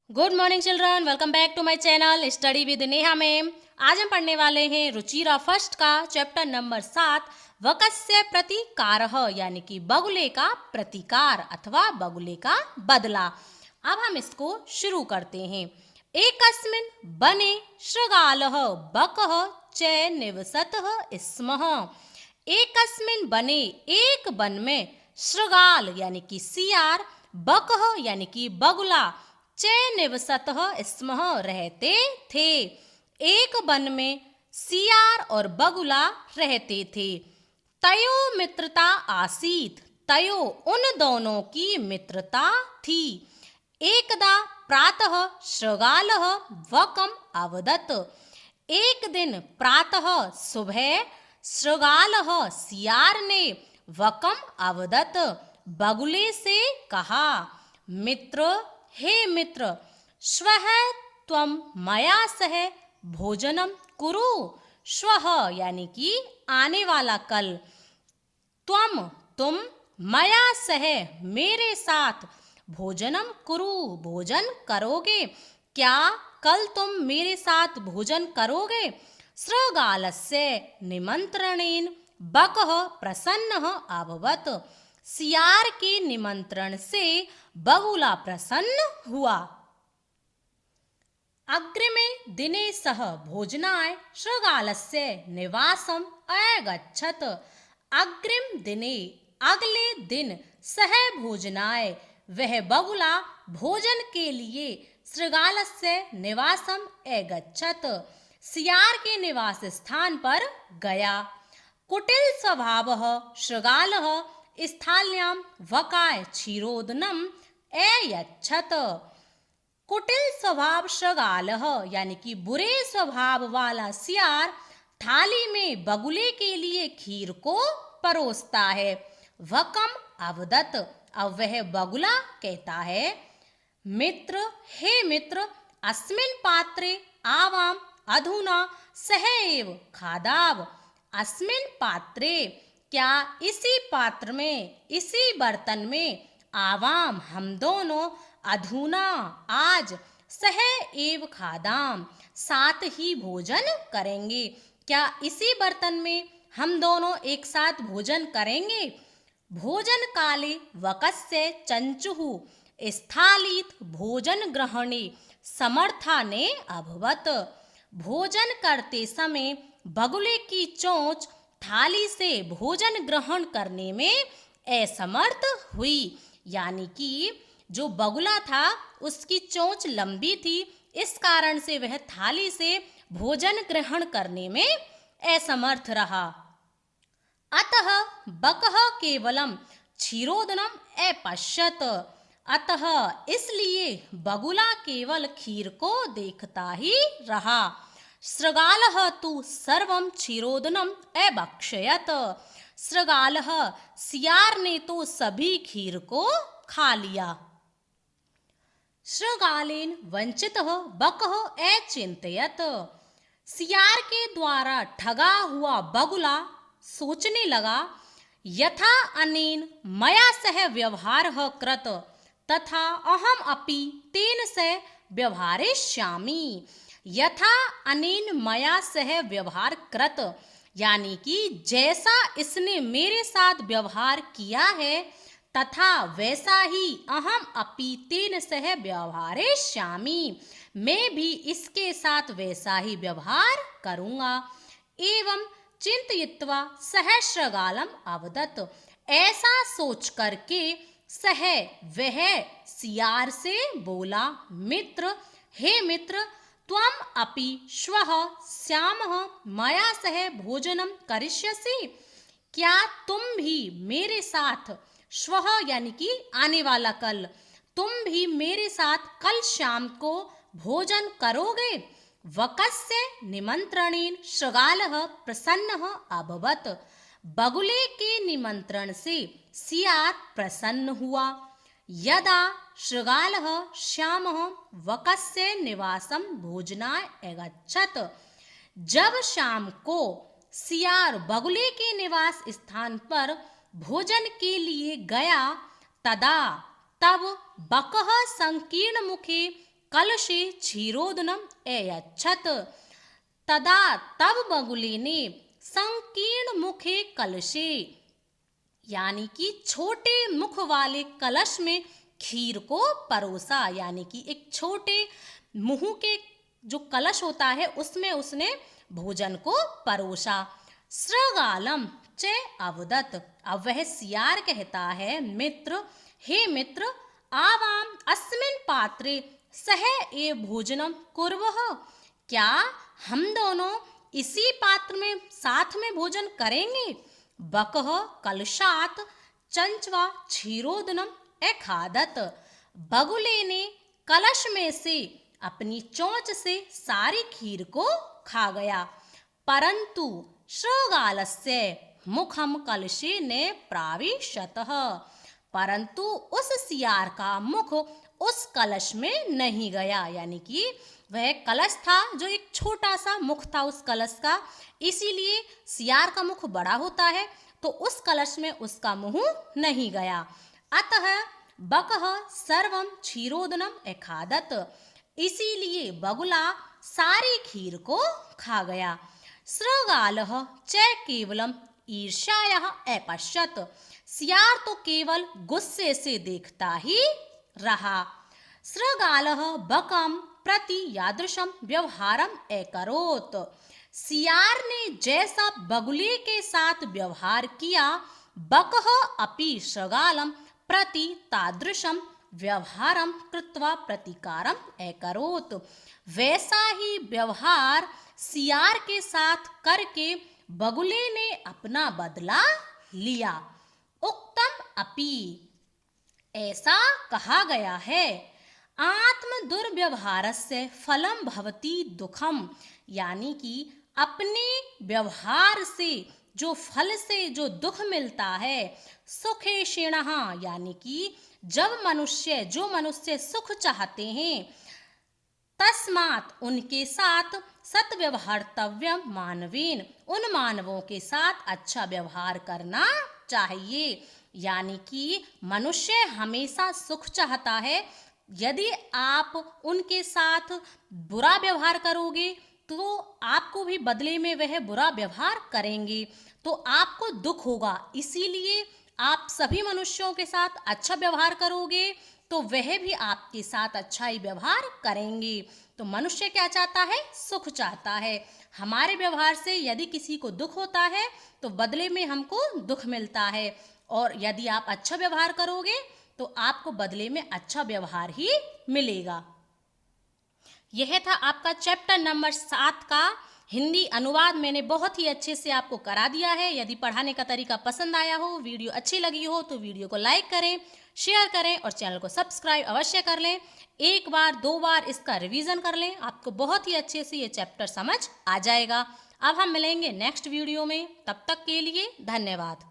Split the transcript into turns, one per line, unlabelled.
Good morning children, welcome back to my channel study with Neha ma'am. आज हम पढ़ने वाले हैं रुचिरा फर्स्ट का चैप्टर नंबर 7 वकस्य प्रतिकारः यानी कि बगुले का प्रतिकार अथवा बगुले का बदला। अब हम इसको शुरू करते हैं। एकस्मिन् बने शृगालः बकः च निवसतः स्मः। एकस्मिन् बने एक वन में शृगाल यानी कि सियार, बकः यानी कि बगुला, चे निवसतः स्मः रहते थे। एक वन में सियार और बगुला रहते थे। तयो मित्रता आसीत, तयो उन दोनों की मित्रता थी। एकदा प्रातः शृगालः वकम् अवदत्, एक दिन प्रातः सुबह शृगालः सियार ने वकम् अवदत् बगुले से कहा, मित्र हे मित्र, श्वः त्वं मया सह भोजनम कुरु। श्वः यानी कि आने वाला कल, तुम मया सह मेरे साथ भोजनम कुरु भोजन करोगे। क्या कल तुम मेरे साथ भोजन करोगे? शृगालस्य निमंत्रणेन बकः प्रसन्नः अभवत्, सियार के निमंत्रण से बगुला प्रसन्न हुआ। अग्रिमे दिने सः भोजनाय शृगालस्य निवासम् अगच्छत्। अग्रिम दिने अगले दिन सह भोजनाय वह बगुला भोजन के लिए शृगालस्य निवासम् अगच्छत् सियार के निवास स्थान पर गया। कुटिल स्वभावः शृगालः स्थाल्यां वकाय क्षीरोदनम् अयच्छत्। कुटिल स्वभाव शृगालः यानी कि बुरे स्वभाव वाला सियार थाली में बगुले के लिए खीर को परोसता है। वकम अवदत्, अब वह बगुला कहता है, मित्र हे मित्र, अस्मिन् पात्रे आवाम अधुना सह एव खादाव। अस्मिन् पात्रे क्या इसी पात्र में, इसी बर्तन में, आवाम हम दोनों, अधुना आज, सह एव खादाम साथ ही भोजन करेंगे। क्या इसी बर्तन में हम दोनों एक साथ भोजन करेंगे? भोजन काले वकस्य चंचुः स्थालीत भोजन ग्रहणे समर्था ने अभवत। भोजन करते समय बगुले की चोंच थाली से भोजन ग्रहण करने में असमर्थ हुई, यानी कि जो बगुला था उसकी चोंच लंबी थी, इस कारण से वह थाली से भोजन ग्रहण करने में असमर्थ रहा। अतः बकः केवलम क्षीरोदनम अपश्यत, अतः इसलिए बगुला केवल खीर को देखता ही रहा। शृगालः तु सर्वं क्षीरोदनम अभक्षयत, शृगालः सियार ने तो सभी खीर को खा लिया। शृगालेन वंचितः बकः अचिंतयत, सियार के द्वारा ठगा हुआ बगुला सोचने लगा, यथा अनेन मया सह व्यवहारः कृत तथा अहम अपि तेन सह व्यवहारिष्यामि। यथा अनेन मया सह व्यवहार कृत यानी कि जैसा इसने मेरे साथ व्यवहार किया है तथा वैसा ही अहम अपि तेन सह व्यवहारिष्यामि, मैं भी इसके साथ वैसा ही व्यवहार करूँगा। एवं चिंतयित्वा सह शृगालम अवदत्, ऐसा सोच करके सह वह सियार से बोला, मित्र हे मित्र, त्वम अपि श्वः श्यामः मया सह भोजनम करिष्यसि। क्या तुम भी मेरे साथ, श्वः यानी कि आने वाला कल, तुम भी मेरे साथ कल शाम को भोजन करोगे? वकस्य निमंत्रणेन शृगालः प्रसन्नः अभवत्, बगुले के निमंत्रण से सियार प्रसन्न हुआ। यदा शृगालः श्यामः वकस्य निवासं भोजनाय अगच्छत्, जब शाम को सियार बगुले के निवास स्थान पर भोजन के लिए गया, तदा तब बकः संकीर्ण मुखे कलशे क्षीरोदनम एयच्छत। तदा तब बगुले ने संकीर्ण मुखे कलशे, यानी कि छोटे मुख वाले कलश में खीर को परोसा, यानी कि एक छोटे मुंह के जो कलश होता है उसमें उसने भोजन को परोसा। सृगालम च अवदत, अब वह सियार कहता है, मित्र, हे मित्र, आवाम अस्मिन् पात्रे सह ए भोजनम कुर्वः, क्या हम दोनों इसी पात्र में साथ में भोजन करेंगे। बकः कलशात चंचवा क्षीरोदनम एखादत, बगुले ने कलश में से अपनी चोंच से सारी खीर को खा गया। परंतु शृगालस्य मुखम कलशे ने प्राविशतः, परंतु उस सियार का मुख उस कलश में नहीं गया, यानी कि वह कलश था जो एक छोटा सा मुख था उस कलश का, इसीलिए सियार का मुख बड़ा होता है तो उस कलश में उसका मुंह नहीं गया। अतः बकः सर्वम क्षीरोदनम एखादत, इसीलिए बगुला सारी खीर को खा गया। सृगालः च केवलम ईर्ष्यायाः अपश्यत, सियार तो केवल गुस्से से देखता ही रहा। सृगालः बकम प्रति यादृशम व्यवहारम अकरोत्, सियार ने जैसा बगुले के साथ व्यवहार किया, बकः अपि सृगालम प्रति तादृशम व्यवहारम कृत्वा प्रतिकारम अकरोत्, वैसा ही व्यवहार सियार के साथ करके बगुले ने अपना बदला लिया। उक्तम अपि, ऐसा कहा गया है, आत्म दुर्व्यवहारस्य फलम भवति दुखम, यानी कि अपने व्यवहार से जो फल से जो दुख मिलता है, सुखेषिणः, यानी कि जब जो मनुष्य सुख चाहते हैं, तस्मात् उनके साथ सत्व्यवहारतव्यम मानवेन, उन मानवों के साथ अच्छा व्यवहार करना चाहिए, यानी कि मनुष्य हमेशा सुख चाहता है, यदि आप उनके साथ बुरा व्यवहार करोगे तो आपको भी बदले में वह बुरा व्यवहार करेंगे, तो आपको दुख होगा। इसीलिए आप सभी मनुष्यों के साथ अच्छा व्यवहार करोगे तो वह भी आपके साथ अच्छा ही व्यवहार करेंगे। तो मनुष्य क्या चाहता है, सुख चाहता है। हमारे व्यवहार से यदि किसी को दुख होता है तो बदले में हमको दुख मिलता है, और यदि आप अच्छा व्यवहार करोगे तो आपको बदले में अच्छा व्यवहार ही मिलेगा। यह था आपका चैप्टर नंबर 7 का हिंदी अनुवाद। मैंने बहुत ही अच्छे से आपको करा दिया है। यदि पढ़ाने का तरीका पसंद आया हो, वीडियो अच्छी लगी हो तो वीडियो को लाइक करें, शेयर करें और चैनल को सब्सक्राइब अवश्य कर लें। एक बार 2 बार इसका रिवीजन कर लें, आपको बहुत ही अच्छे से ये चैप्टर समझ आ जाएगा। अब हम मिलेंगे नेक्स्ट वीडियो में, तब तक के लिए धन्यवाद।